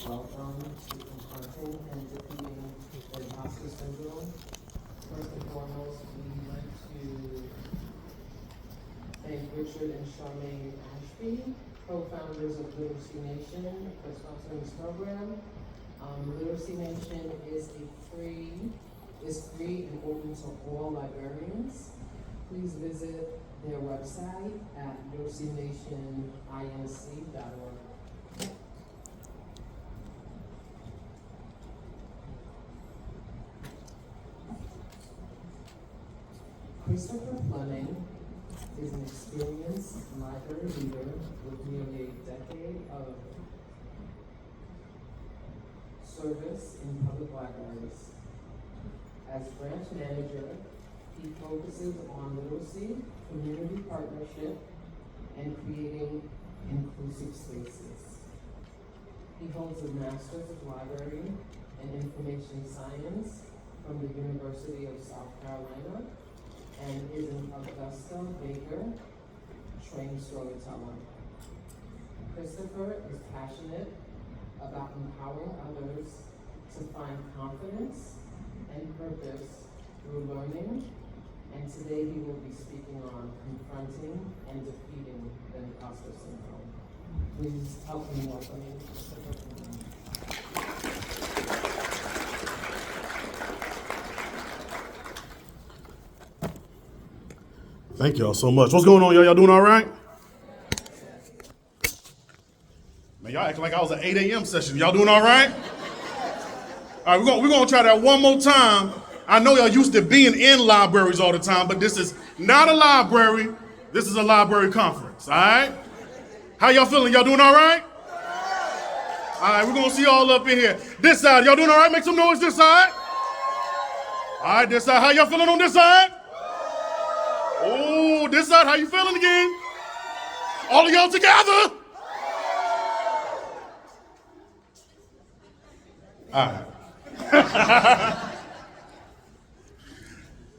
Welcome to Confronting and Defeating Imposter Syndrome. First and foremost, we'd like to thank Richard and Charmaine Ashby, co-founders of Literacy Nation, for sponsoring this program. Literacy Nation is free and open to all librarians. Please visit their website at literacynationinc.org. Christopher Fleming is an experienced library leader with nearly a decade of service in public libraries. As branch manager, he focuses on literacy, community partnership, and creating inclusive spaces. He holds a Master's of Library and Information Science from the University of South Carolina and is an Augusta Baker trained storyteller. Christopher is passionate about empowering others to find confidence and purpose through learning, and today he will be speaking on confronting and defeating the imposter syndrome. Please help me welcome Christopher. Thank y'all so much. What's going on, y'all? Y'all doing all right? Man, y'all acting like I was an 8 a.m. session. Y'all doing all right? All right, we're gonna try that one more time. I know y'all used to being in libraries all the time, but this is not a library. This is a library conference, all right? How y'all feeling? Y'all doing all right? All right, we're gonna see y'all up in here. This side, y'all doing all right? Make some noise this side. All right, this side. How y'all feeling on this side? Oh, this side, how you feeling again? All of y'all together? All right.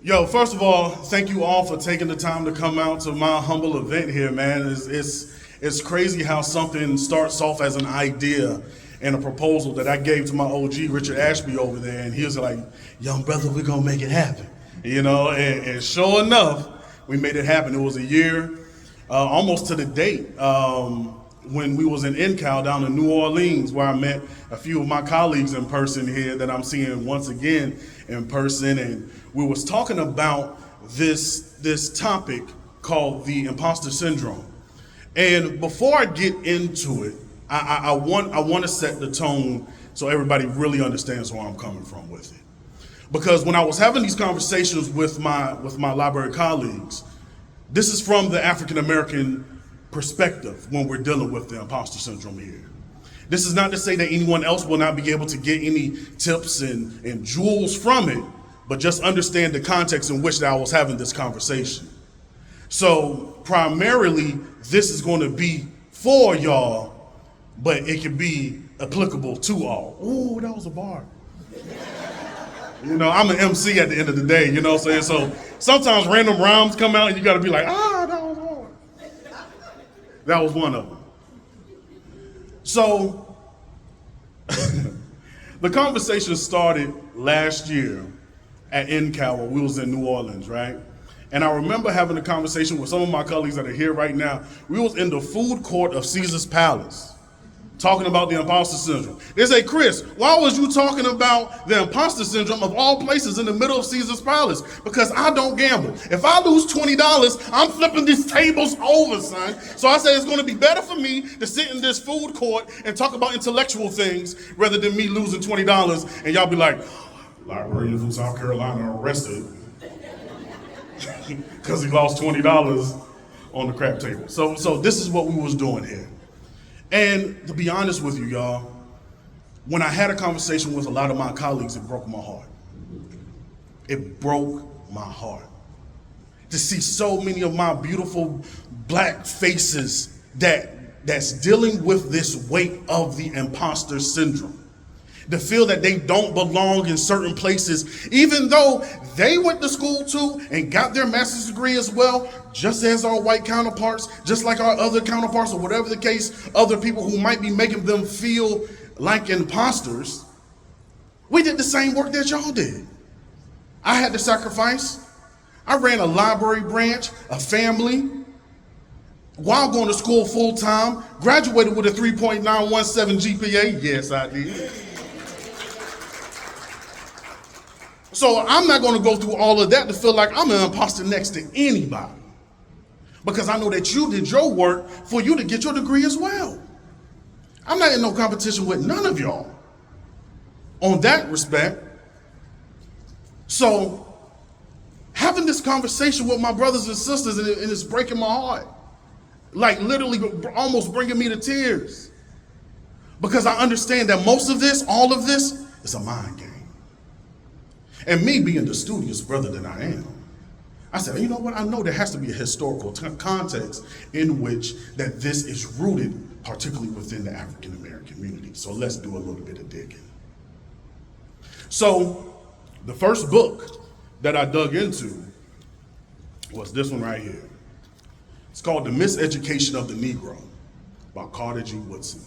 Yo, first of all, thank you all for taking the time to come out to my humble event here, man. It's crazy how something starts off as an idea and a proposal that I gave to my OG, Richard Ashby, over there, and he was like, young brother, we're gonna make it happen. You know, and sure enough, we made it happen. It was a year, almost to the date, when we was in NCAL down in New Orleans, where I met a few of my colleagues in person here that I'm seeing once again in person, and we was talking about this topic called the imposter syndrome. And before I get into it, I want to set the tone so everybody really understands where I'm coming from with it. Because when I was having these conversations with my library colleagues, this is from the African American perspective when we're dealing with the imposter syndrome here. This is not to say that anyone else will not be able to get any tips and jewels from it, but just understand the context in which I was having this conversation. So primarily, this is going to be for y'all, but it can be applicable to all. Ooh, that was a bar. You know, I'm an MC at the end of the day, you know what I'm saying? So sometimes random rhymes come out and you gotta be like, that was hard. That was one of them. So the conversation started last year at NCAL when we was in New Orleans, right? And I remember having a conversation with some of my colleagues that are here right now. We was in the food court of Caesar's Palace, talking about the imposter syndrome. They say, Chris, why was you talking about the imposter syndrome of all places in the middle of Caesar's Palace? Because I don't gamble. If I lose $20, I'm flipping these tables over, son. So I say it's gonna be better for me to sit in this food court and talk about intellectual things rather than me losing $20 and y'all be like, librarian from South Carolina arrested because he lost $20 on the crap table. So this is what we was doing here. And to be honest with you, y'all, when I had a conversation with a lot of my colleagues, it broke my heart. It broke my heart to see so many of my beautiful black faces that's dealing with this weight of the imposter syndrome. to feel that they don't belong in certain places, even though they went to school too and got their master's degree as well, just as our white counterparts, just like our other counterparts, or whatever the case, other people who might be making them feel like imposters. We did the same work that y'all did. I had to sacrifice. I ran a library branch, a family, while going to school full time, graduated with a 3.917 GPA. Yes, I did. So I'm not going to go through all of that to feel like I'm an imposter next to anybody, because I know that you did your work for you to get your degree as well. I'm not in no competition with none of y'all on that respect. So having this conversation with my brothers and sisters, and it's breaking my heart, like literally almost bringing me to tears, because I understand that most of this, all of this, is a mind game. And me being the studious brother that I am, I said, you know what? I know there has to be a historical context in which that this is rooted, particularly within the African American community. So let's do a little bit of digging. So the first book that I dug into was this one right here. It's called The Miseducation of the Negro by Carter G. Woodson.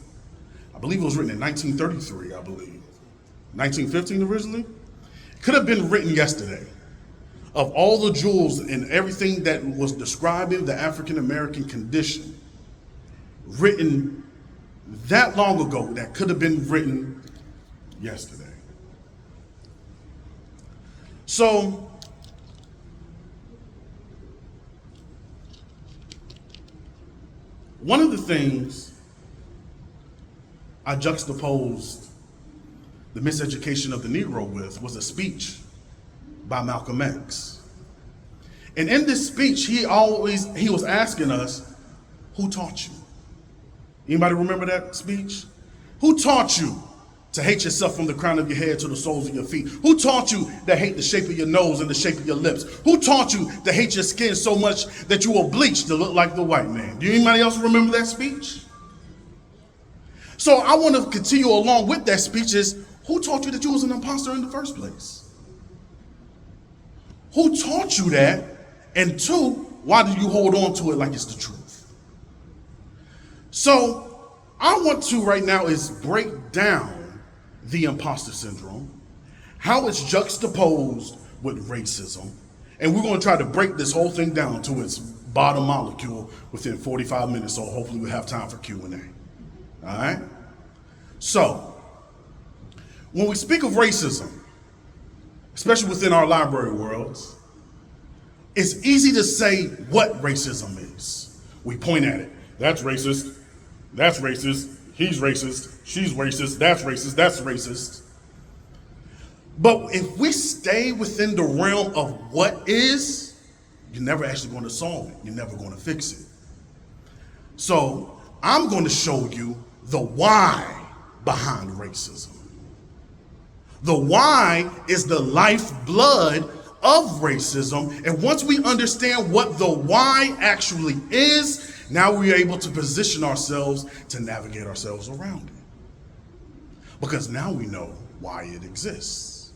I believe it was written in 1933, I believe. 1915 originally? Could have been written yesterday. Of all the jewels and everything that was describing the African American condition, written that long ago, that could have been written yesterday. So, one of the things I juxtaposed the miseducation of the Negro with was a speech by Malcolm X. And in this speech, he was asking us, who taught you? Anybody remember that speech? Who taught you to hate yourself from the crown of your head to the soles of your feet? Who taught you to hate the shape of your nose and the shape of your lips? Who taught you to hate your skin so much that you will bleach to look like the white man? Do anybody else remember that speech? So I want to continue along with that speech is, who taught you that you was an imposter in the first place? Who taught you that? And two, why do you hold on to it like it's the truth? So I want to right now is break down the imposter syndrome, how it's juxtaposed with racism, and we're going to try to break this whole thing down to its bottom molecule within 45 minutes, so hopefully we'll have time for Q&A. All right? So, when we speak of racism, especially within our library worlds, it's easy to say what racism is. We point at it. That's racist, he's racist, she's racist, that's racist. But if we stay within the realm of what is, you're never actually going to solve it. You're never going to fix it. So I'm going to show you the why behind racism. The why is the lifeblood of racism. And once we understand what the why actually is, now we're able to position ourselves to navigate ourselves around it. Because now we know why it exists.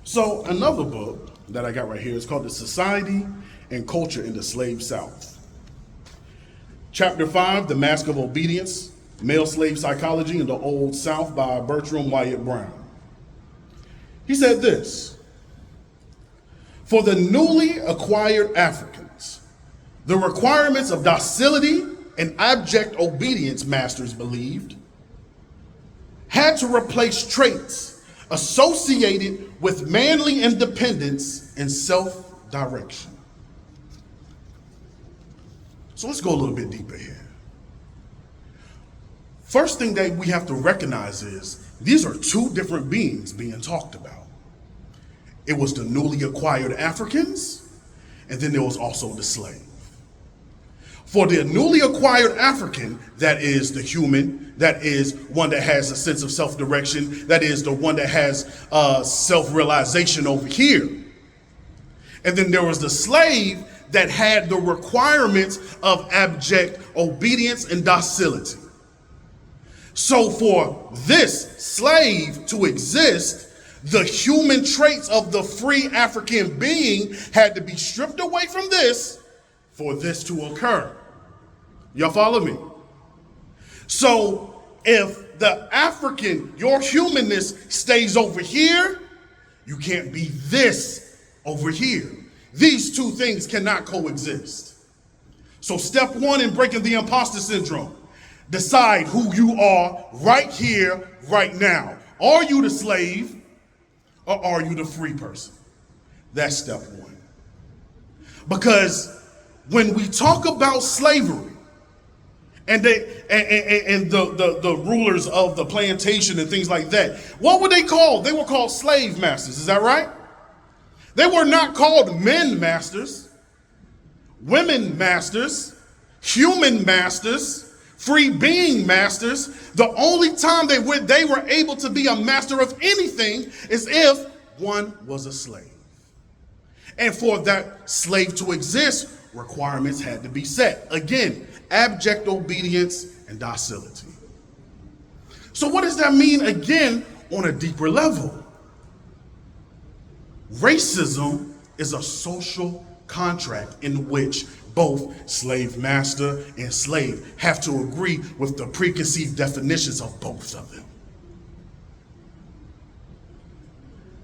So another book that I got right here is called The Society and Culture in the Slave South. Chapter 5, The Mask of Obedience, Male Slave Psychology in the Old South by Bertram Wyatt Brown. He said this: for the newly acquired Africans, the requirements of docility and abject obedience, masters believed, had to replace traits associated with manly independence and self-direction. So let's go a little bit deeper here. First thing that we have to recognize is these are two different beings being talked about. It was the newly acquired Africans, and then there was also the slave. For the newly acquired African, that is the human, that is one that has a sense of self-direction, that is the one that has self-realization over here. And then there was the slave that had the requirements of abject obedience and docility. So for this slave to exist, the human traits of the free African being had to be stripped away from this for this to occur. Y'all follow me? So if the African, your humanness stays over here, you can't be this over here. These two things cannot coexist. So step one in breaking the imposter syndrome, decide who you are right here, right now. Are you the slave or are you the free person? That's step one. Because when we talk about slavery, and the rulers of the plantation and things like that, what were they called? They were called slave masters, is that right? They were not called men masters, women masters, human masters, free being masters. The only time they were able to be a master of anything is if one was a slave. And for that slave to exist, requirements had to be set. Again, abject obedience and docility. So what does that mean again on a deeper level? Racism is a social contract in which both slave master and slave have to agree with the preconceived definitions of both of them.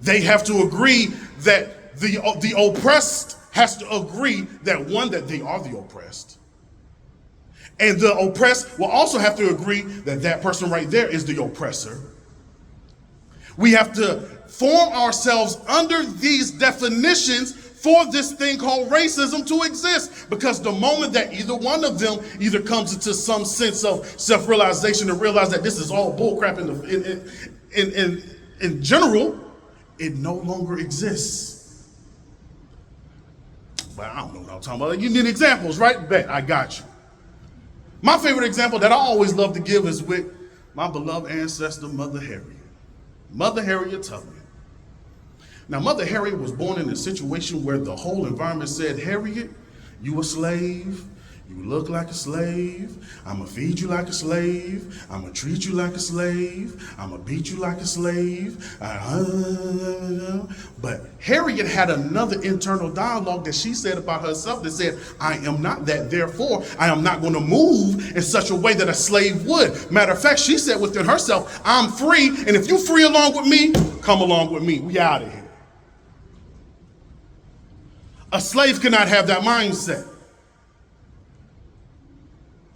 They have to agree that the oppressed has to agree that one, that they are the oppressed. And the oppressed will also have to agree that that person right there is the oppressor. We have to form ourselves under these definitions for this thing called racism to exist. Because the moment that either one of them either comes into some sense of self-realization and realize that this is all bullcrap in general, it no longer exists. But I don't know what I'm talking about. You need examples, right? Bet, I got you. My favorite example that I always love to give is with my beloved ancestor, Mother Harriet. Mother Harriet Tubman. Now, Mother Harriet was born in a situation where the whole environment said, Harriet, you a slave. You look like a slave. I'm gonna feed you like a slave. I'm gonna treat you like a slave. I'm gonna beat you like a slave. But Harriet had another internal dialogue that she said about herself that said, I am not that, therefore I am not gonna move in such a way that a slave would. Matter of fact, she said within herself, I'm free, and if you free along with me, come along with me. We out of here. A slave cannot have that mindset.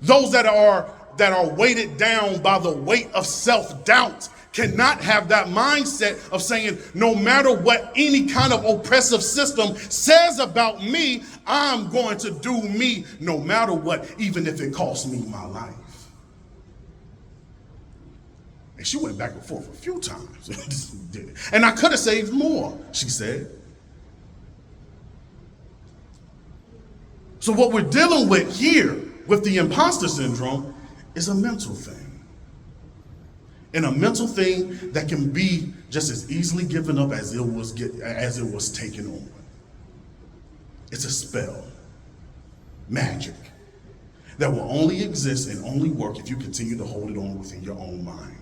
Those that are weighted down by the weight of self-doubt cannot have that mindset of saying, no matter what any kind of oppressive system says about me, I'm going to do me no matter what, even if it costs me my life. And she went back and forth a few times. And I could have saved more, she said. So what we're dealing with here with the imposter syndrome is a mental thing. And a mental thing that can be just as easily given up as it was taken on. It's a spell, magic, that will only exist and only work if you continue to hold it on within your own mind.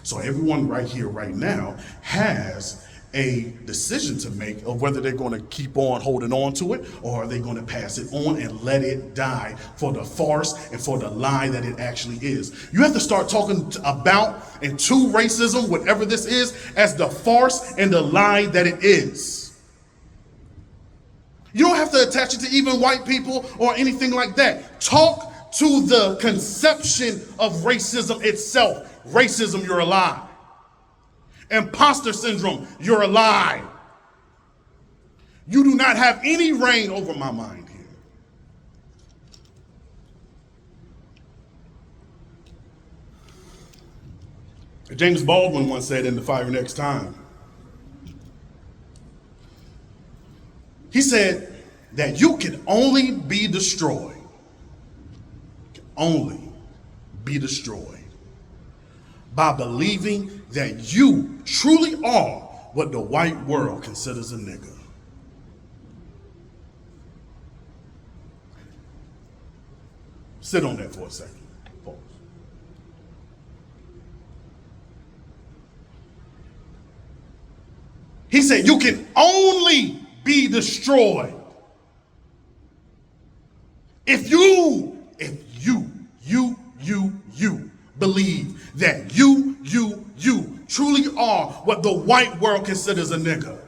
So everyone right here, right now, has a decision to make of whether they're going to keep on holding on to it or are they going to pass it on and let it die for the farce and for the lie that it actually is. You have to start talking about and to racism, whatever this is, as the farce and the lie that it is. You don't have to attach it to even white people or anything like that. Talk to the conception of racism itself. Racism, you're a lie. Imposter syndrome, you're a lie. You do not have any reign over my mind here. James Baldwin once said in The Fire Next Time, he said that you can only be destroyed, by believing that you truly are what the white world considers a nigger. Sit on that for a second. Pause. He said, you can only be destroyed if you believe that you truly are what the white world considers a nigger.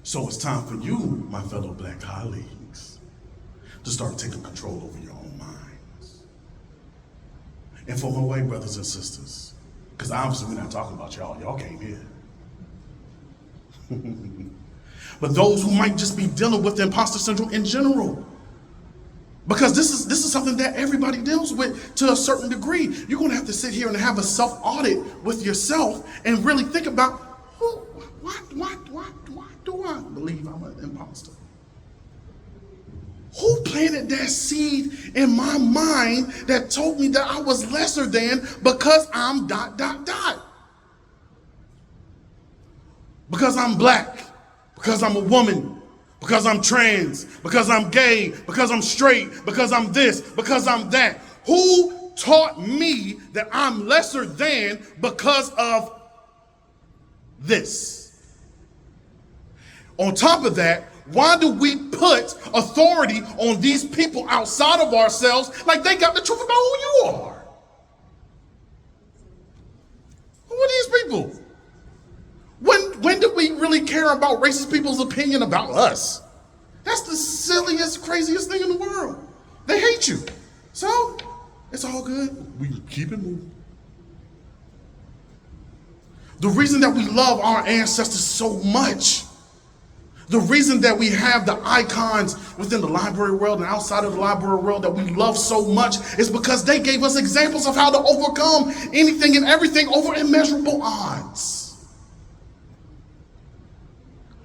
So it's time for you, my fellow black colleagues, to start taking control over your own minds. And for my white brothers and sisters, because obviously we're not talking about y'all. Y'all came here. But those who might just be dealing with the imposter syndrome in general. Because this is something that everybody deals with to a certain degree. You're going to have to sit here and have a self-audit with yourself and really think about, why do I believe I'm an imposter? Who planted that seed in my mind that told me that I was lesser than because I'm ... Because I'm black, because I'm a woman, because I'm trans, because I'm gay, because I'm straight, because I'm this, because I'm that. Who taught me that I'm lesser than because of this? On top of that, why do we put authority on these people outside of ourselves like they got the truth about who you are? Who are these people? When do we really care about racist people's opinion about us? That's the silliest, craziest thing in the world. They hate you. So, it's all good. We keep it moving. The reason that we love our ancestors so much, the reason that we have the icons within the library world and outside of the library world that we love so much is because they gave us examples of how to overcome anything and everything over immeasurable odds.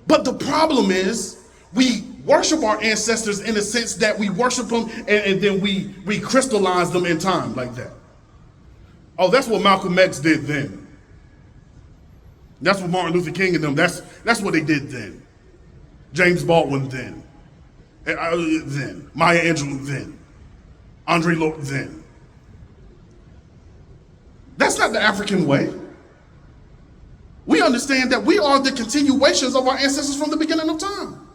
But the problem is we worship our ancestors in the sense that we worship them and then we crystallize them in time like that. Oh, that's what Malcolm X did then. That's what Martin Luther King and them, that's what they did then. James Baldwin then. Then. Maya Angelou then. Andre Lorde then. That's not the African way. We understand that we are the continuations of our ancestors from the beginning of time.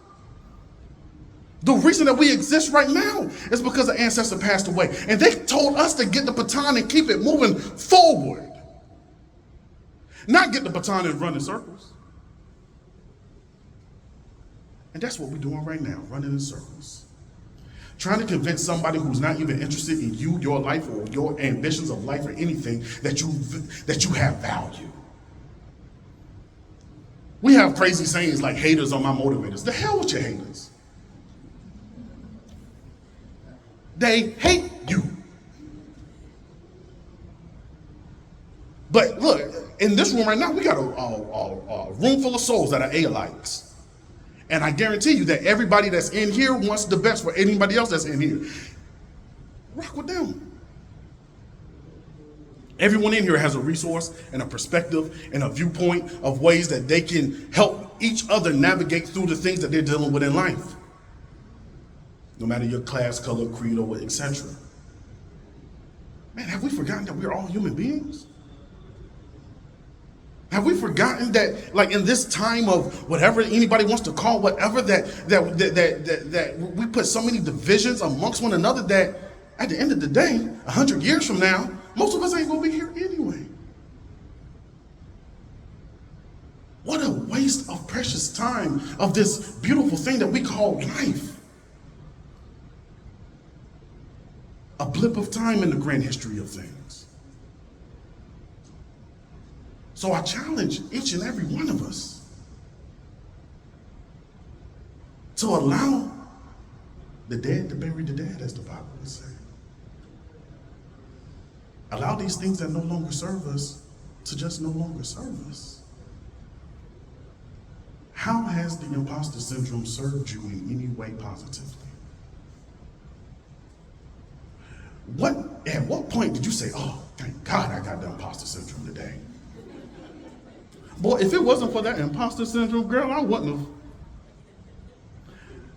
The reason that we exist right now is because the ancestor passed away. And they told us to get the baton and keep it moving forward. Not get the baton and run in circles. And that's what we're doing right now, running in circles. Trying to convince somebody who's not even interested in you, your life, or your ambitions of life or anything that you have value. We have crazy sayings like haters are my motivators. The hell with your haters. They hate you. But look, in this room right now, we got a room full of souls that are alikes. And I guarantee you that everybody that's in here wants the best for anybody else that's in here. Rock with them. Everyone in here has a resource and a perspective and a viewpoint of ways that they can help each other navigate through the things that they're dealing with in life. No matter your class, color, creed, or etc. Man, have we forgotten that we're all human beings? Have we forgotten that, like in this time of whatever anybody wants to call whatever, that we put so many divisions amongst one another that at the end of the day, 100 years from now, most of us ain't gonna be here anyway. What a waste of precious time of this beautiful thing that we call life. A blip of time in the grand history of things. So I challenge each and every one of us to allow the dead to bury the dead, as the Bible would say. Allow these things that no longer serve us to just no longer serve us. How has the imposter syndrome served you in any way positively? At what point did you say, oh, thank God I got the imposter syndrome today? Boy, if it wasn't for that imposter syndrome, girl, I wouldn't have.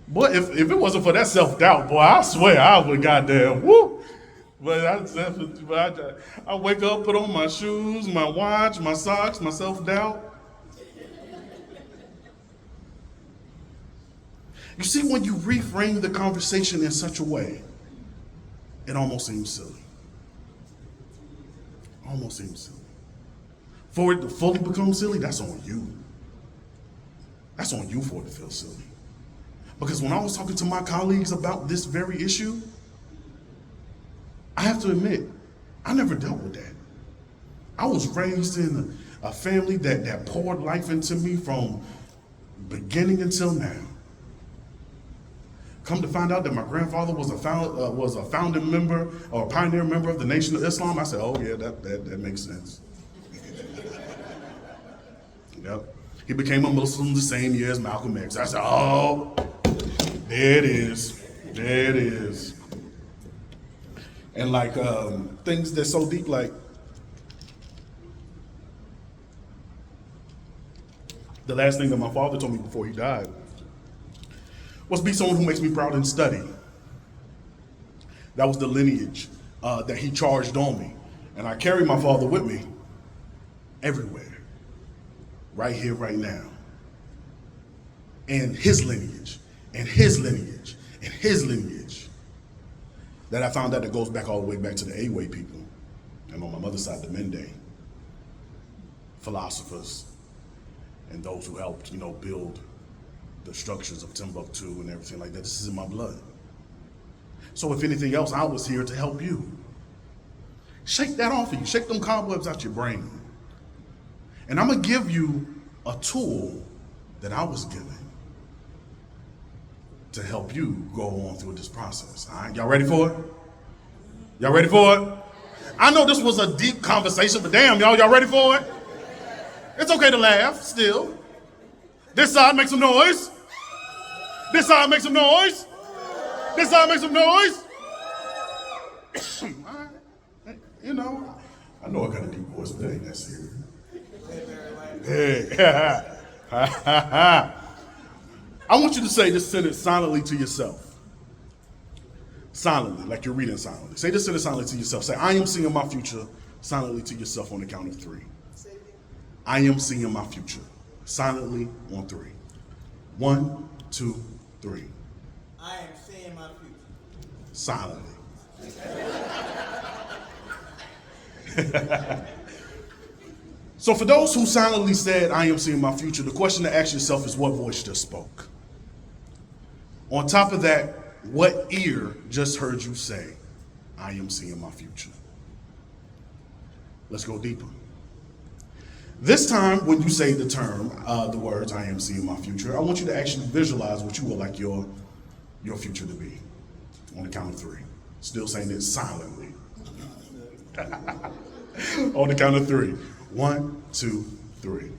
Boy, if it wasn't for that self-doubt, boy, I swear I would goddamn, woo. I wake up, put on my shoes, my watch, my socks, my self-doubt. You see, when you reframe the conversation in such a way, it almost seems silly. Almost seems silly. For it to fully become silly, that's on you. That's on you for it to feel silly. Because when I was talking to my colleagues about this very issue, I have to admit, I never dealt with that. I was raised in a family that poured life into me from beginning until now. Come to find out that my grandfather was a founding member or a pioneer member of the Nation of Islam, I said, oh yeah, that makes sense. Yep. He became a Muslim the same year as Malcolm X. I said, oh, there it is. There it is. And like things that's so deep, like the last thing that my father told me before he died was be someone who makes me proud and study. That was the lineage that he charged on me. And I carry my father with me everywhere, right here, right now. And his lineage, and his lineage, and his lineage. That I found out that goes back all the way back to the A-Way people. And on my mother's side, the Mende, philosophers, and those who helped, build the structures of Timbuktu and everything like that. This is in my blood. So if anything else, I was here to help you. Shake that off of you. Shake them cobwebs out your brain. And I'm gonna give you a tool that I was given to help you go on through this process. All right, y'all ready for it? Y'all ready for it? I know this was a deep conversation, but damn, y'all ready for it? It's okay to laugh still. This side, make some noise. This side, make some noise. This side, make some noise. I know I got a deep voice, but that ain't that serious. Hey. I want you to say this sentence silently to yourself. Silently, like you're reading silently. Say this sentence silently to yourself. Say, I am seeing my future silently to yourself on the count of 3. I am seeing my future silently on 3. 1, 2, 3. I am seeing my future. Silently. So for those who silently said, I am seeing my future, the question to ask yourself is, what voice just spoke? On top of that, what ear just heard you say, I am seeing my future? Let's go deeper. This time, when you say the term, the words, I am seeing my future, I want you to actually visualize what you would like your future to be. On the count of 3. Still saying it silently. On the count of 3. 1, 2, 3.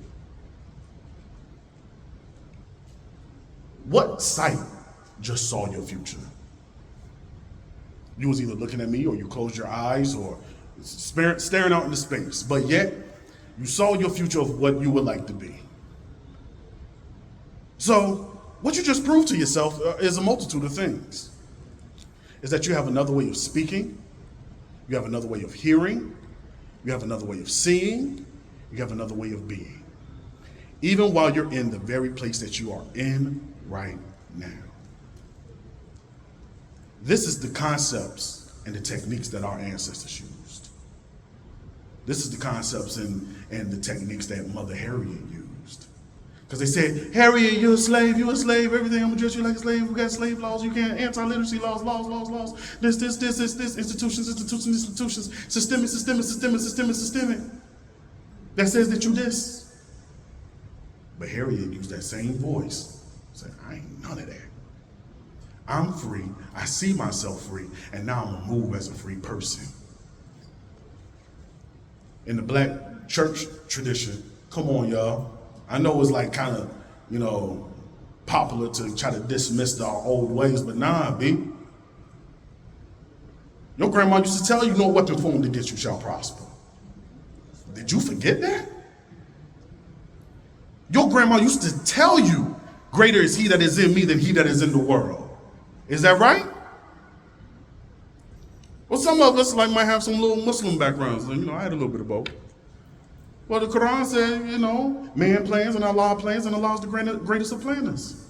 What sight just saw your future? You was either looking at me, or you closed your eyes, or staring out into space, but yet you saw your future of what you would like to be. So what you just proved to yourself is a multitude of things. Is that you have another way of speaking, you have another way of hearing, you have another way of seeing, you have another way of being. Even while you're in the very place that you are in right now. This is the concepts and the techniques that our ancestors used. This is the concepts and the techniques that Mother Harriet used. Because they said, Harriet, you're a slave, everything, I'm gonna dress you like a slave, we got slave laws, you can't, anti-literacy laws, this, institutions, systemic. That says that you this. But Harriet used that same voice, said, I ain't none of that. I'm free, I see myself free, and now I'm gonna move as a free person. In the black church tradition, come on, y'all. I know it's like kind of, popular to try to dismiss our old ways, but nah, B. Your grandma used to tell you, no weapon formed against you shall prosper. Did you forget that? Your grandma used to tell you, greater is he that is in me than he that is in the world. Is that right? Well, some of us might have some little Muslim backgrounds. And, I had a little bit of both. Well, the Quran said, man plans and Allah plans, and Allah is the greatest of planners.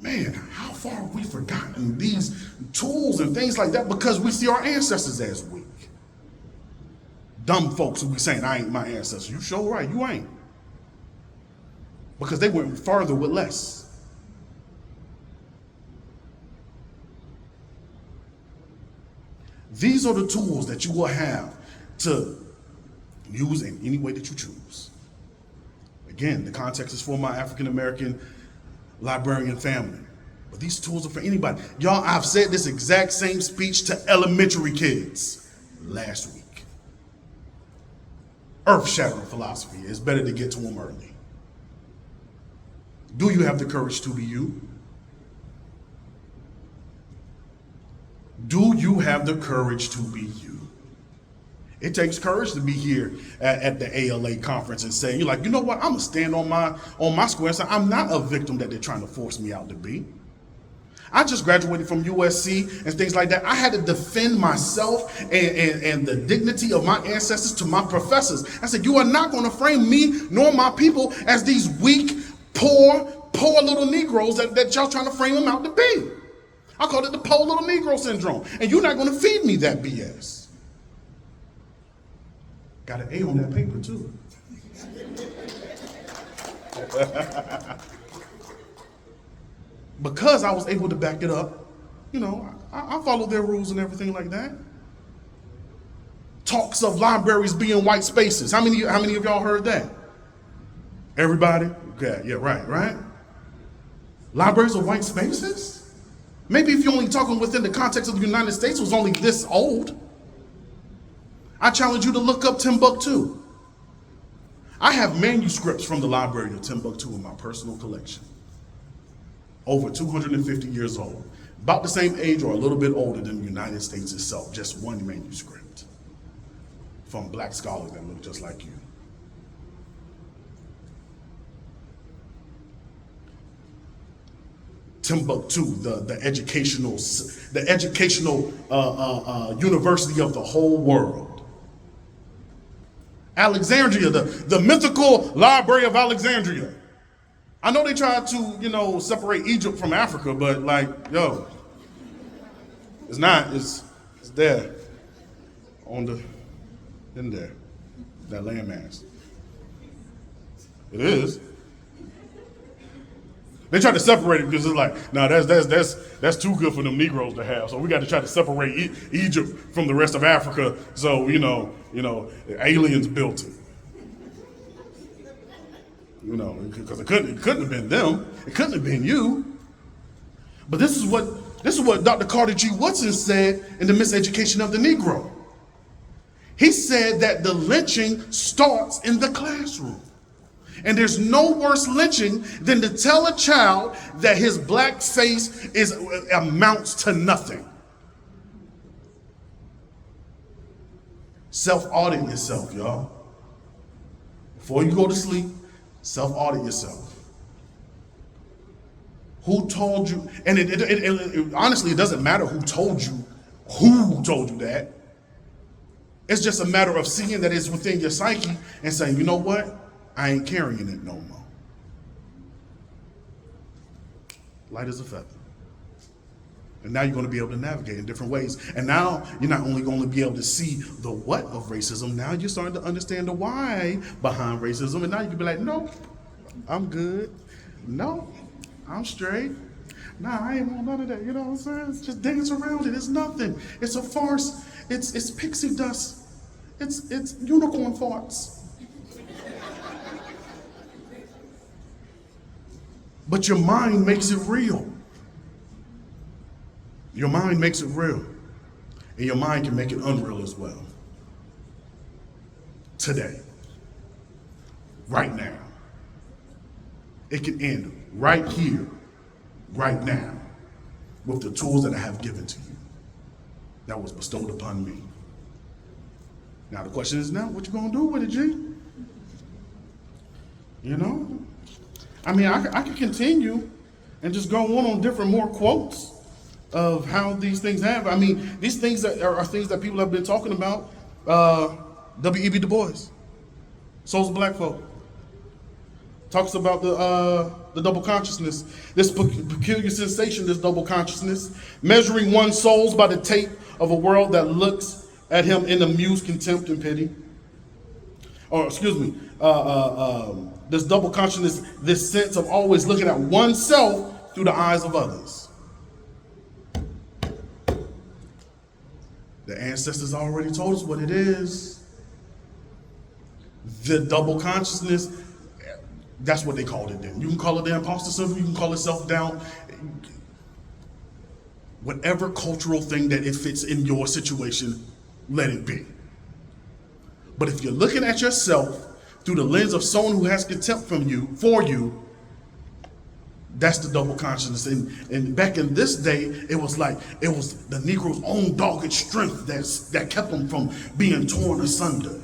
Man, how far have we forgotten these tools and things like that because we see our ancestors as weak? Dumb folks who be saying, I ain't my ancestors. You sure right, you ain't. Because they went farther with less. These are the tools that you will have to use in any way that you choose. Again, the context is for my African American librarian family. But these tools are for anybody. Y'all, I've said this exact same speech to elementary kids last week. Earth-shattering philosophy. It's better to get to them early. Do you have the courage to be you? Do you have the courage to be you? It takes courage to be here at the ALA conference and say, you're like, you know what? I'm gonna stand on my square and say, I'm not a victim that they're trying to force me out to be. I just graduated from USC and things like that. I had to defend myself and the dignity of my ancestors to my professors. I said, you are not gonna frame me nor my people as these weak, poor little Negroes that y'all trying to frame them out to be. I call it the poor little Negro syndrome. And you're not gonna feed me that BS. Got an A on that paper too. Because I was able to back it up, I followed their rules and everything like that. Talks of libraries being white spaces. How many of y'all heard that? Everybody? Okay, yeah, right? Libraries are white spaces? Maybe if you're only talking within the context of the United States, it was only this old. I challenge you to look up Timbuktu. I have manuscripts from the Library of Timbuktu in my personal collection. Over 250 years old. About the same age or a little bit older than the United States itself. Just one manuscript. From black scholars that look just like you. Timbuktu, the educational university of the whole world. Alexandria, the mythical Library of Alexandria. I know they tried to, separate Egypt from Africa, but it's not. It's there, in there, that landmass. It is. They tried to separate it because it's like, no, that's too good for them Negroes to have. So we got to try to separate Egypt from the rest of Africa. So aliens built it. Because it couldn't have been them. It couldn't have been you. But this is what Dr. Carter G. Woodson said in The Miseducation of the Negro. He said that the lynching starts in the classroom. And there's no worse lynching than to tell a child that his black face amounts to nothing. Self-audit yourself, y'all. Before you go to sleep, self-audit yourself. Who told you? And honestly, it doesn't matter who told you that. It's just a matter of seeing that it's within your psyche and saying, you know what? I ain't carrying it no more. Light as a feather. And now you're going to be able to navigate in different ways. And now you're not only going to be able to see the what of racism, now you're starting to understand the why behind racism. And now you can be like, no, I'm good. No, I'm straight. Nah, I ain't want none of that. You know what I'm saying? It's just dance around it. It's nothing. It's a farce. It's pixie dust. It's unicorn farts. But your mind makes it real. Your mind makes it real. And your mind can make it unreal as well. Today. Right now. It can end right here, right now, with the tools that I have given to you. That was bestowed upon me. Now the question is now, what you gonna do with it, G? I mean, I could continue and just go on different more quotes of how these things happen. I mean, these things are things that people have been talking about. W.E.B. Du Bois, Souls of Black Folk, talks about the double consciousness, this peculiar sensation, this double consciousness, measuring one's souls by the tape of a world that looks at him in amused contempt and pity. Or excuse me, this double consciousness, this sense of always looking at oneself through the eyes of others. The ancestors already told us what it is. The double consciousness, that's what they called it then. You can call it the imposter syndrome, you can call it self-doubt. Whatever cultural thing that it fits in your situation, let it be. But if you're looking at yourself through the lens of someone who has contempt for you, that's the double consciousness. And back in this day, it was the Negro's own dogged strength that kept them from being torn asunder.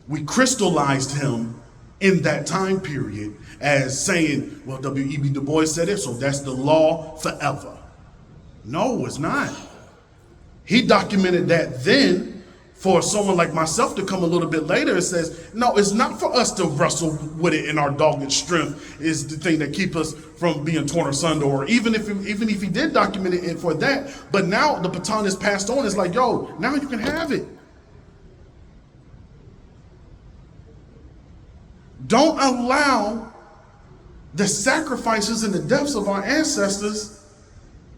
We crystallized him in that time period as saying, well, W.E.B. Du Bois said it, so that's the law forever. No, it's not. He documented that then. For someone like myself to come a little bit later and says, no, it's not for us to wrestle with it in our dogged strength is the thing that keeps us from being torn asunder, or even if he did document it for that, but now the baton is passed on, it's like, yo, now you can have it. Don't allow the sacrifices and the deaths of our ancestors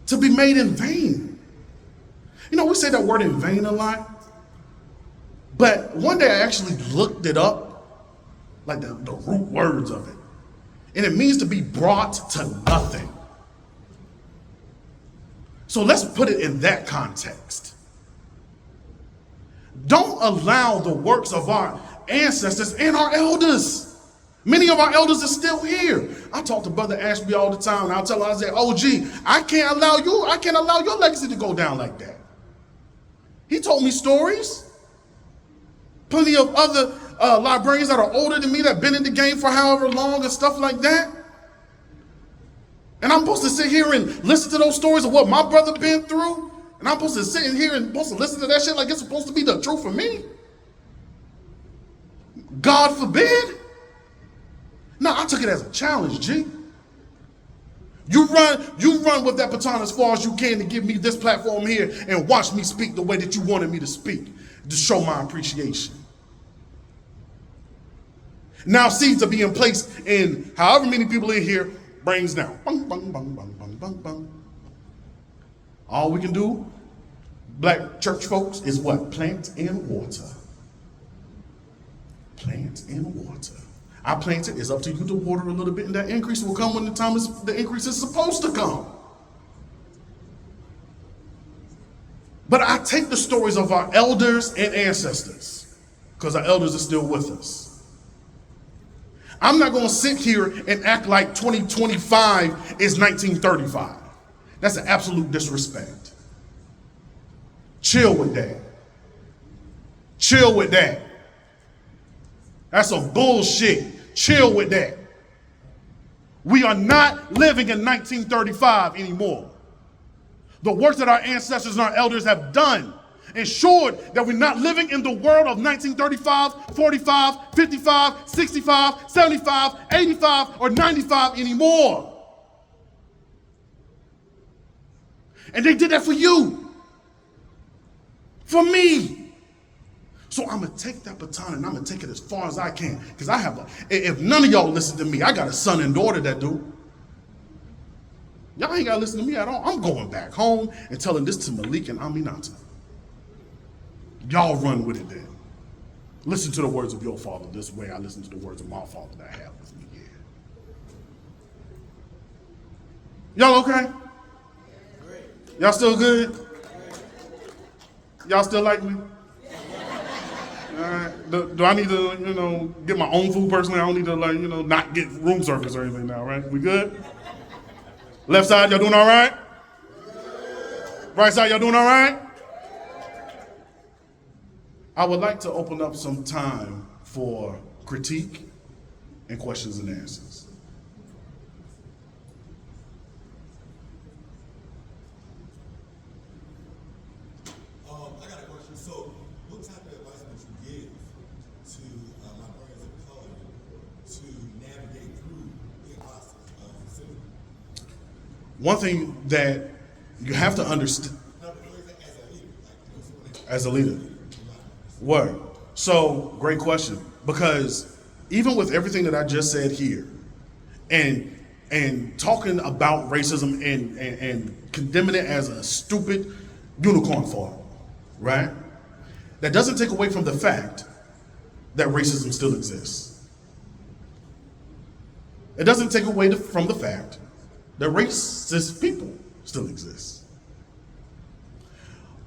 to be made in vain. You know, we say that word in vain a lot. But one day I actually looked it up, like the root words of it. And it means to be brought to nothing. So let's put it in that context. Don't allow the works of our ancestors and our elders. Many of our elders are still here. I talk to Brother Ashby all the time, and I'll tell him, I say, OG, I can't allow your legacy to go down like that. He told me stories. Plenty of other librarians that are older than me that have been in the game for however long and stuff like that. And I'm supposed to sit here and listen to those stories of what my brother been through? And I'm supposed to sit in here and supposed to listen to that shit like it's supposed to be the truth for me? God forbid. No, I took it as a challenge, G. You run with that baton as far as you can to give me this platform here and watch me speak the way that you wanted me to speak to show my appreciation. Now seeds are being placed in however many people in here, brains down. Bung, bung, bung, bung, bung, bung, bung. All we can do, black church folks, is what? Plant and water. Plant and water. I planted, it's up to you to water a little bit, and that increase will come when the increase is supposed to come. But I take the stories of our elders and ancestors, because our elders are still with us. I'm not going to sit here and act like 2025 is 1935. That's an absolute disrespect. Chill with that. Chill with that. That's some bullshit. Chill with that. We are not living in 1935 anymore. The work that our ancestors and our elders have done ensured that we're not living in the world of 1935, 45, 55, 65, 75, 85, or 95 anymore. And they did that for you. For me. So I'm going to take that baton and I'm going to take it as far as I can. Because if none of y'all listen to me, I got a son and daughter that do. Y'all ain't got to listen to me at all. I'm going back home and telling this to Malik and Aminata. Y'all run with it then. Listen to the words of your father this way I listen to the words of my father that I have with me here. Y'all okay? Y'all still good? Y'all still like me? All right. Do I need to, get my own food personally? I don't need to, not get room service or anything now, right? We good? Left side, y'all doing all right? Right side, y'all doing all right? I would like to open up some time for critique and questions and answers. one thing that you have to understand as a leader. Word. So, great question. Because even with everything that I just said here, and talking about racism and condemning it as a stupid unicorn farm, right? That doesn't take away from the fact that racism still exists. It doesn't take away from the fact that racist people still exist.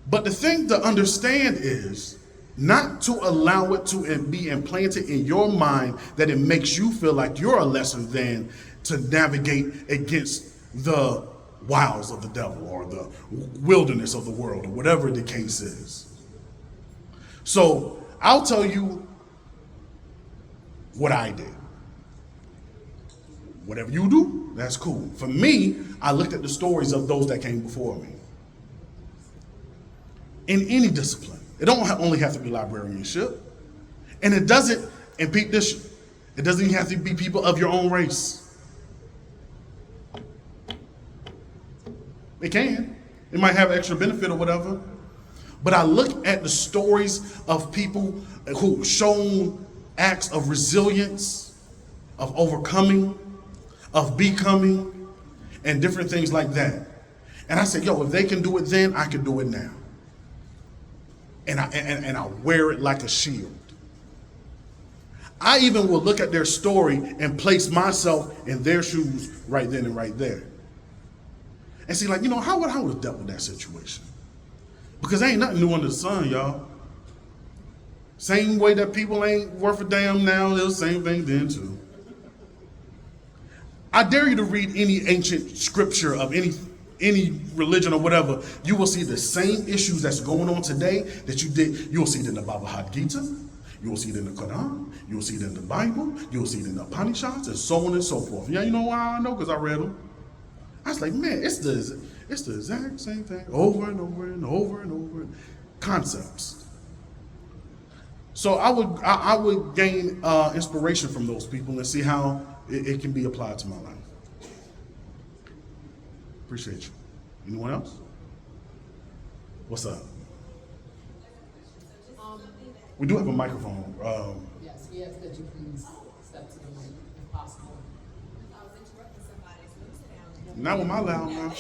But the thing to understand is not to allow it to be implanted in your mind that it makes you feel like you're a lesser than to navigate against the wiles of the devil or the wilderness of the world or whatever the case is. So I'll tell you what I did. Whatever you do, that's cool. For me, I looked at the stories of those that came before me. In any discipline, it don't only have to be librarianship. And it doesn't, and peep this shit, it doesn't even have to be people of your own race. It can. It might have extra benefit or whatever. But I look at the stories of people who shown acts of resilience, of overcoming, of becoming, and different things like that. And I said, yo, if they can do it then, I can do it now. And I wear it like a shield. I even will look at their story and place myself in their shoes right then and right there. And see, like, you know, how would I have dealt with that situation? Because there ain't nothing new under the sun, y'all. Same way that people ain't worth a damn now, it was the same thing then too. I dare you to read any ancient scripture of any religion or whatever, you will see the same issues that's going on today that you did. You will see it in the Bhagavad Gita, you will see it in the Quran, you will see it in the Bible, you will see it in the Upanishads, and so on and so forth. Yeah, you know why I know? Because I read them. I was like, man, it's the exact same thing over and over and over and over. Concepts. So I would gain inspiration from those people and see how it can be applied to my life. Appreciate you. Anyone else? What's up? We do have a microphone. Yes, we ask that you please step to the mic if possible. Not with my loud mouth.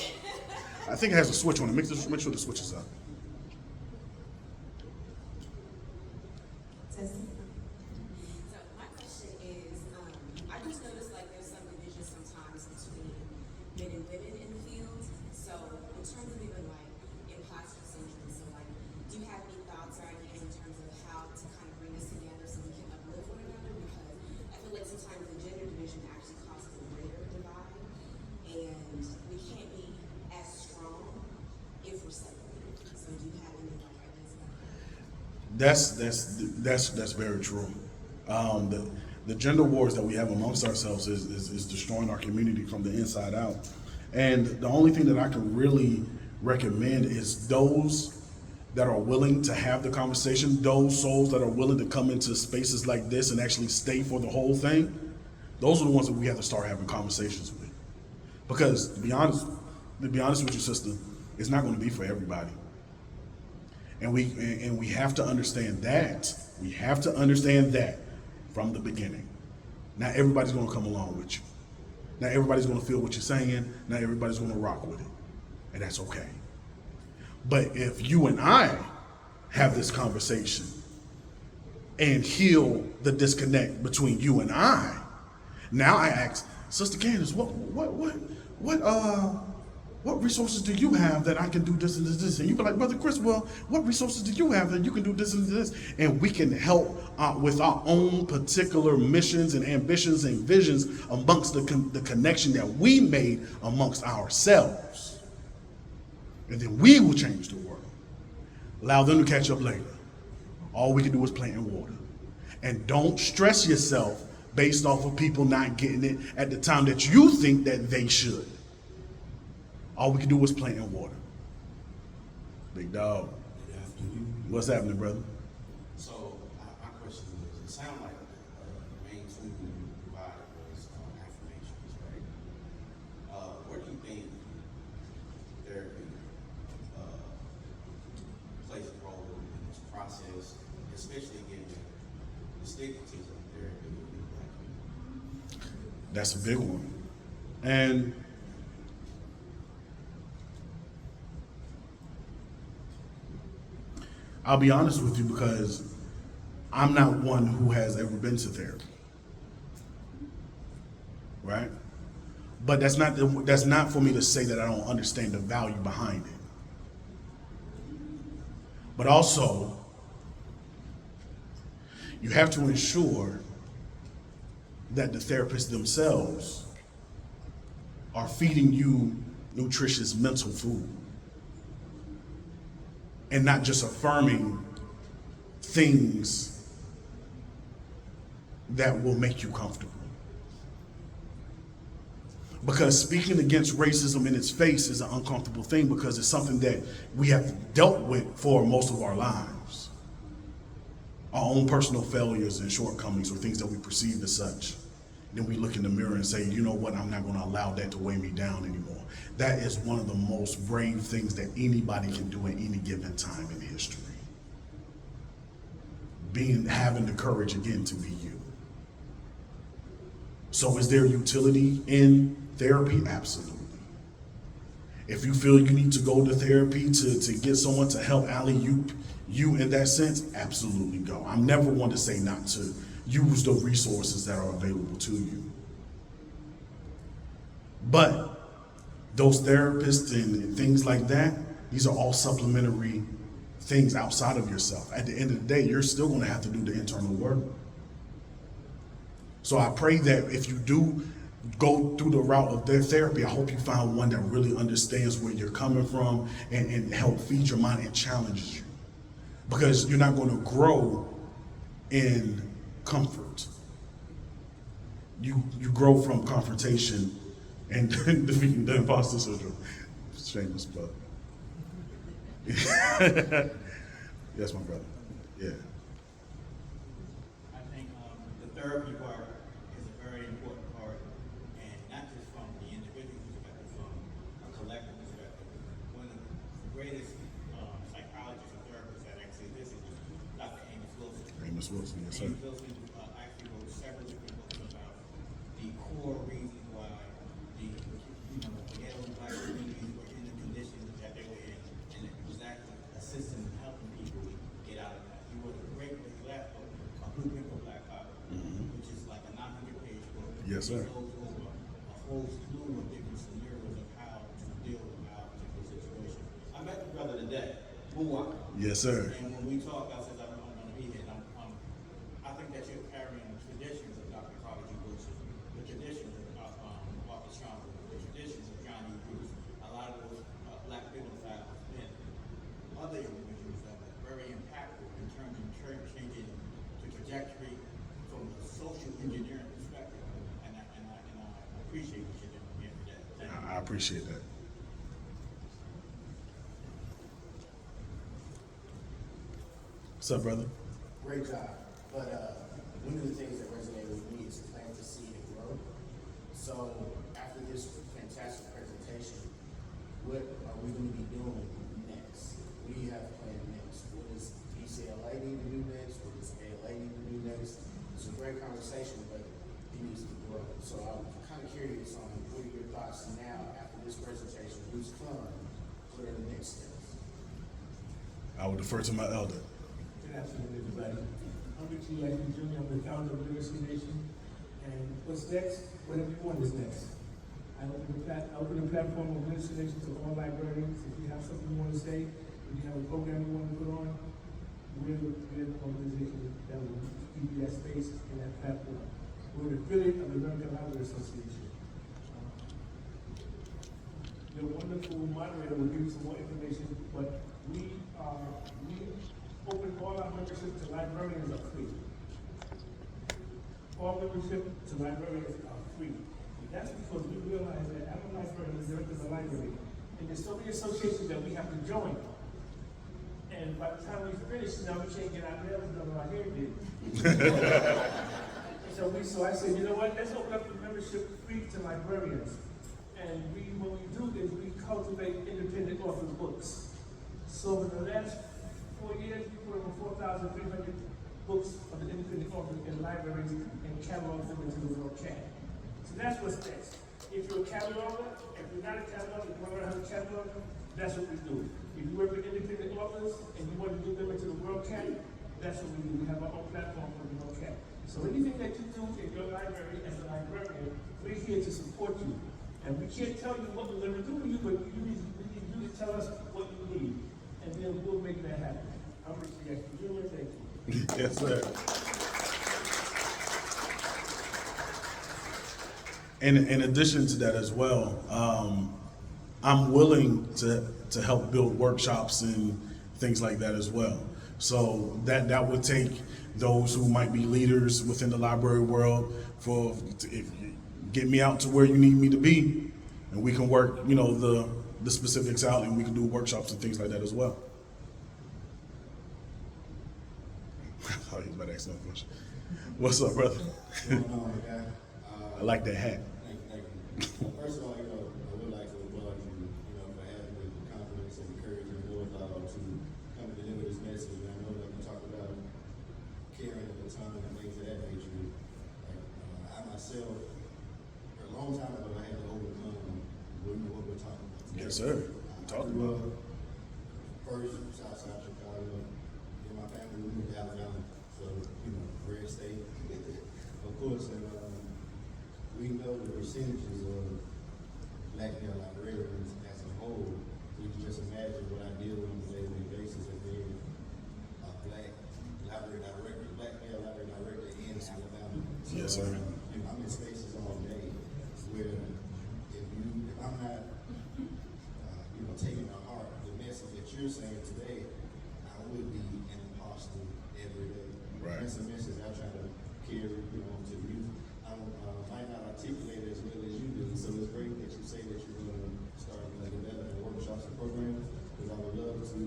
I think it has a switch on it. Make sure the switch is up. So my question is, I just noticed like there's some division sometimes between men and women in the field. So in terms of even like imposter syndrome, so like, do you have any thoughts or ideas in terms of how to kind of bring this together so we can uplift one another? Because I feel like sometimes the gender division actually causes a greater divide, and we can't be as strong if we're separated. So do you have any like ideas about that? That's very true. The gender wars that we have amongst ourselves is destroying our community from the inside out. And the only thing that I can really recommend is those that are willing to have the conversation, those souls that are willing to come into spaces like this and actually stay for the whole thing. Those are the ones that we have to start having conversations with. Because to be honest with you, sister, it's not going to be for everybody. And we have to understand that. We have to understand that from the beginning. Not everybody's going to come along with you. Not everybody's going to feel what you're saying. Not everybody's going to rock with it. And that's okay. But if you and I have this conversation and heal the disconnect between you and I, now I ask, Sister Candace, what resources do you have that I can do this and this? And you be like, Brother Chris, well, what resources do you have that you can do this and this? And we can help with our own particular missions and ambitions and visions amongst the connection that we made amongst ourselves. And then we will change the world. Allow them to catch up later. All we can do is plant and water. And don't stress yourself based off of people not getting it at the time that you think that they should. All we can do is plant and water. Big dog. Good afternoon. What's happening, brother? So, my question is, it sounds like the main tool you provided was affirmations, right? Where do you think That's a big one. And I'll be honest with you because I'm not one who has ever been to therapy. Right? But that's not for me to say that I don't understand the value behind it. But also, you have to ensure that the therapists themselves are feeding you nutritious mental food and not just affirming things that will make you comfortable. Because speaking against racism in its face is an uncomfortable thing because it's something that we have dealt with for most of our lives. Our own personal failures and shortcomings or things that we perceive as such. Then we look in the mirror and say, you know what, I'm not going to allow that to weigh me down anymore. That is one of the most brave things that anybody can do at any given time in history. Having the courage again to be you. So is there utility in therapy? Absolutely. If you feel you need to go to therapy to get someone to help alley-oop you in that sense, absolutely go. I'm never one to say not to use the resources that are available to you. But those therapists and things like that, these are all supplementary things outside of yourself. At the end of the day, you're still going to have to do the internal work. So I pray that if you do go through the route of their therapy, I hope you find one that really understands where you're coming from and help feed your mind and challenges you. Because you're not going to grow in comfort. You grow from confrontation and defeating the imposter syndrome. Shameless plug. Yes, my brother. Yeah. I think the therapy part is a very important part, and not just from the individual perspective, from a collective perspective. One of the greatest psychologists and therapists that actually existed was Dr. Amos Wilson. Amos Wilson, yes, sir. Amos Wilson actually wrote several different books about the core reasons why the ghetto and black communities were in the conditions that they were in, and it was actually assisting and helping people get out of that. He wrote a great book, last book, A Blueprint for Black Power, which is like a 900-page book. Yes, sir. It goes over a whole slew of different scenarios of how to deal with our particular situation. I met the brother today, Buwak. Yes, sir. And when we talked, I said, I'm going to be here. And I think that you're carrying the traditions of Dr. Carter G. Woodson, the traditions of Walter Schomburg, the traditions of John E. Bruce. A lot of those black people have been other individuals that were very impactful in terms of changing the trajectory from the social engineering perspective. And I appreciate what you're doing here today. Thank you. I appreciate that. What's up, brother? Great job. But one of the things that resonated with me is plant the seed and grow. So after this fantastic presentation, what are we going to be doing next? What do you have planned next? What does ECLA need to do next? What does ALA need to do next? It's a great conversation, but it needs to grow. So I'm kind of curious on what are your thoughts now after this presentation? Who's fun? What are the next steps? I would defer to my elder. Good afternoon, everybody. I'm Richie Lackman Jr. I'm the founder of Literacy Nation. And what's next? Whatever you want is next. I open the platform of Literacy Nation to all librarians. If you have something you want to say, if you have a program you want to put on, we're an organization that will give you that space and that platform. We're an affiliate of the American Library Association. The wonderful moderator will give you some more information, but we open all our membership to librarians are free. All membership to librarians are free. And that's because we realize that I'm a librarian, the director of the library, and there's so many associations that we have to join. And by the time we finish, now we can't get our nails done or our hair did. So I said, you know what, let's open up the membership free to librarians. And what we do is we cultivate independent author books. So in the last 4 years, we put over 4,300 books of the independent authors in libraries and cataloged them into the WorldCat. So that's what's next. If you're a cataloger, if you're not a cataloger, you want to learn how to catalog, that's what we do. If you work with independent authors and you want to do them into the World Cat, that's what we do. We have our own platform for the World Cat. So anything that you do in your library as a librarian, we're here to support you. And we can't tell you what we're going to do for you, but we need you to tell us what you need. And then we'll make that happen. I'm Richard Jackson Jr. Thank you. Yes, sir. And in addition to that as well, I'm willing to help build workshops and things like that as well. So that would take those who might be leaders within the library world if you get me out to where you need me to be, and we can work, you know, the specifics out, and we can do workshops and things like that as well. I thought he was about to ask that question. What's up, brother? What's going on, guy? I like that hat. Thank you. First of all, I would like to applaud you, for having the confidence and the courage and wherewithal to come and deliver this message. And I know that you talk about caring and the time and things of that nature. I myself, a long time ago, I had to overcome what we're talking about today. Yes, sir. Talk about it. First, Southside Chicago. My family moved to Alabama, so, red state. Of course, we know the percentages of black male librarians as a whole. We can just imagine what I deal with on a day-to-day basis as being a black library director, black male library director in Alabama. So, Yes, sir. I'm in spaces all day where if I'm not, taking to heart the message that you're saying today, I would be an imposter every day. Right. That's a message I try to carry, to youth. I might not articulate it as well as you do, so it's great that you say that you're going to start developing workshops and programs, because I would love to,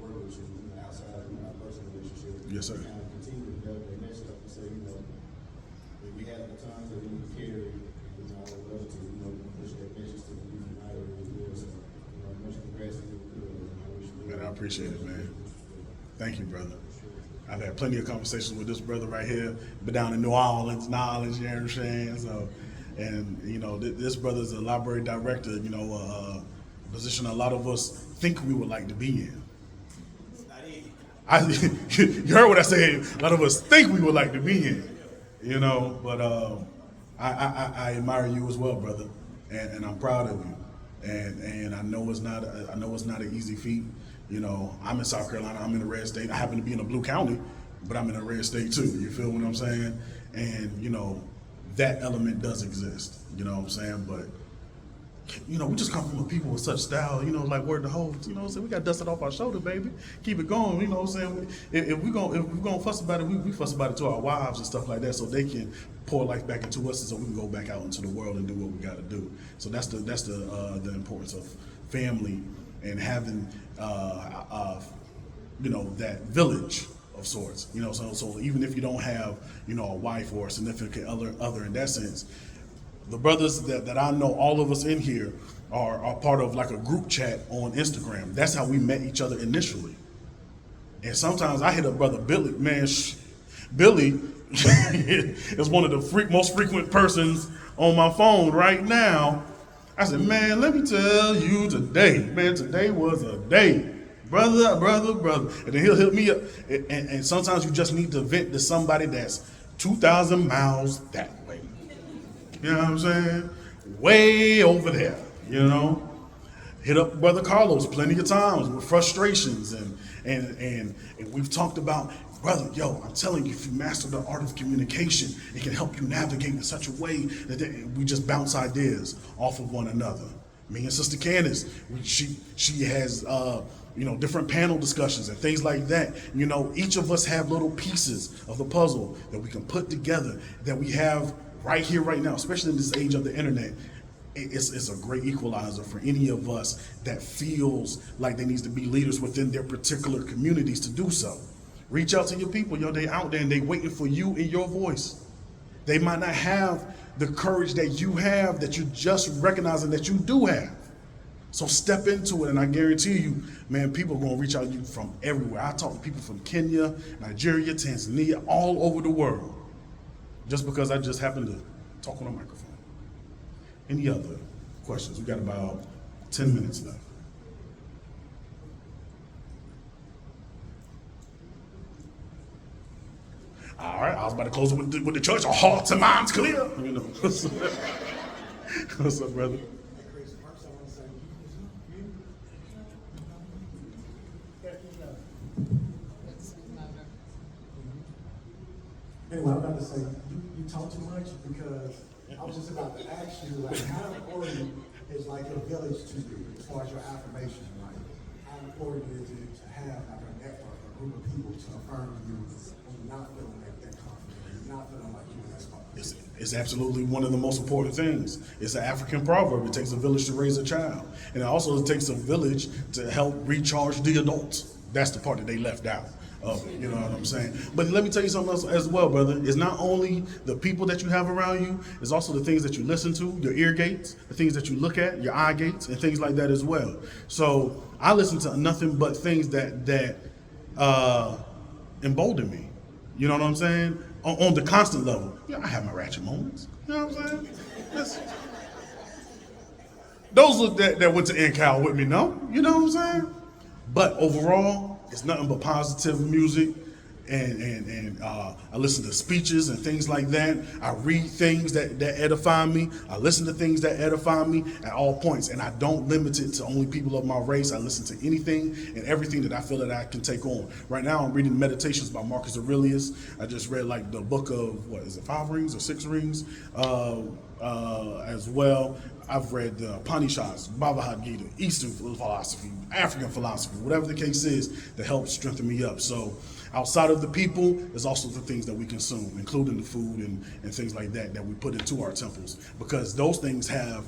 work with you outside of my personal relationship. Yes, sir. And kind of continue to develop that message up and say, if we have the times that we need to carry, I would love to, push that message to the youth and I as well. So, much congrats to you. Man, I appreciate it, man. Thank you, brother. I've had plenty of conversations with this brother right here. Been down in New Orleans, you know what I'm saying? So, and this brother's a library director, a position a lot of us think we would like to be in. It's not easy. You heard what I said. A lot of us think we would like to be in, but I admire you as well, brother, and I'm proud of you. And I know it's not an easy feat. I'm in South Carolina. I'm in a red state. I happen to be in a blue county, but I'm in a red state too. You feel what I'm saying? And that element does exist. You know what I'm saying? But we just come from a people with such style. Like word to hold. So we got to dust it off our shoulder, baby. Keep it going. You know what I'm saying? If we're gonna fuss about it, we fuss about it to our wives and stuff like that, so they can pour life back into us, and so we can go back out into the world and do what we got to do. So that's the importance of family and having that village of sorts. So even if you don't have a wife or a significant other in that sense, the brothers that I know, all of us in here are part of like a group chat on Instagram. That's how we met each other initially. And sometimes I hit up brother Billy, man. Billy is one of the most frequent persons on my phone right now. I said, man, let me tell you today was a day. Brother. And then he'll hit me up. And sometimes you just need to vent to somebody that's 2,000 miles that way. You know what I'm saying? Way over there, Hit up Brother Carlos plenty of times with frustrations and we've talked about, brother, I'm telling you, if you master the art of communication, it can help you navigate in such a way that we just bounce ideas off of one another. Me and Sister Candace, she has different panel discussions and things like that. Each of us have little pieces of the puzzle that we can put together that we have right here, right now, especially in this age of the internet. It's a great equalizer for any of us that feels like they need to be leaders within their particular communities to do so. Reach out to your people, they out there and they waiting for you and your voice. They might not have the courage that you have, that you just recognizing that you do have. So step into it, and I guarantee you, man, people are gonna reach out to you from everywhere. I talk to people from Kenya, Nigeria, Tanzania, all over the world, just because I just happen to talk on a microphone. Any other questions? We got about 10 minutes left. All right, I was about to close it with the church. Our hearts and minds clear. You know. What's up, brother? Anyway, I'm about to say, you talk too much because I was just about to ask you, like, how important is like a village to you as far as your affirmation, like, how important is it to have like a network, a group of people to affirm you when you're not feeling that confident, you're not feeling like you're in that spot? It's absolutely one of the most important things. It's an African proverb. It takes a village to raise a child. And it also takes a village to help recharge the adults. That's the part that they left out of it, you know what I'm saying? But let me tell you something else as well, brother. It's not only the people that you have around you, it's also the things that you listen to, your ear gates, the things that you look at, your eye gates, and things like that as well. So I listen to nothing but things that embolden me. You know what I'm saying? On the constant level. Yeah, I have my ratchet moments. You know what I'm saying? Those that went to NCAL with me know. You know what I'm saying? But overall, it's nothing but positive music, and I listen to speeches and things like that. I read things that edify me. I listen to things that edify me at all points, and I don't limit it to only people of my race. I listen to anything and everything that I feel that I can take on. Right now, I'm reading Meditations by Marcus Aurelius. I just read like the book of, what is it, 5 Rings or 6 Rings as well. I've read the Upanishads, Bhagavad Gita, Eastern philosophy, African philosophy, whatever the case is, that helps strengthen me up. So outside of the people, there's also the things that we consume, including the food and things like that we put into our temples, because those things have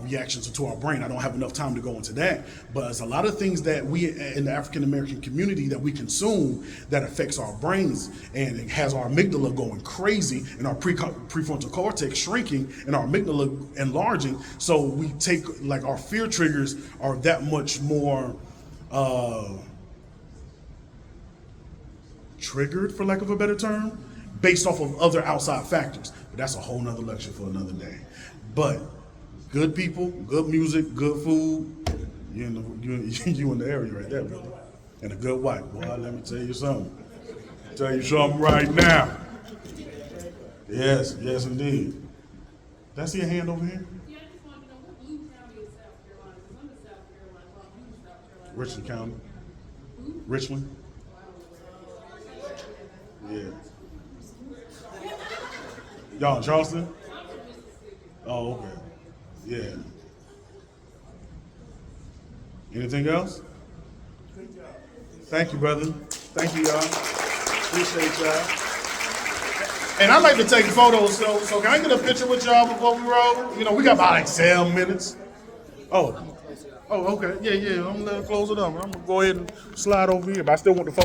reactions to our brain. I don't have enough time to go into that, but there's a lot of things that we in the African American community that we consume that affects our brains, and it has our amygdala going crazy and our prefrontal cortex shrinking and our amygdala enlarging. So we take, like, our fear triggers are that much more triggered, for lack of a better term, based off of other outside factors. But that's a whole nother lecture for another day. But good people, good music, good food. You in the area right there, brother. And a good wife. Boy, let me tell you something. Tell you something right now. Yes, indeed. Did I see a hand over here? Yeah, I just want to know what Blue County is South Carolina, because I'm in South Carolina, well, I'm in South Carolina. Richland County. Richland. Yeah. Y'all in Charleston? Oh, okay. Yeah. Anything else? Thank you, brother. Thank you, y'all. Appreciate y'all. And I like to take photos, so can I get a picture with y'all before we roll? You know, we got about like 7 minutes. Oh, okay. Yeah. I'm gonna close it up. I'm gonna go ahead and slide over here, but I still want the photo.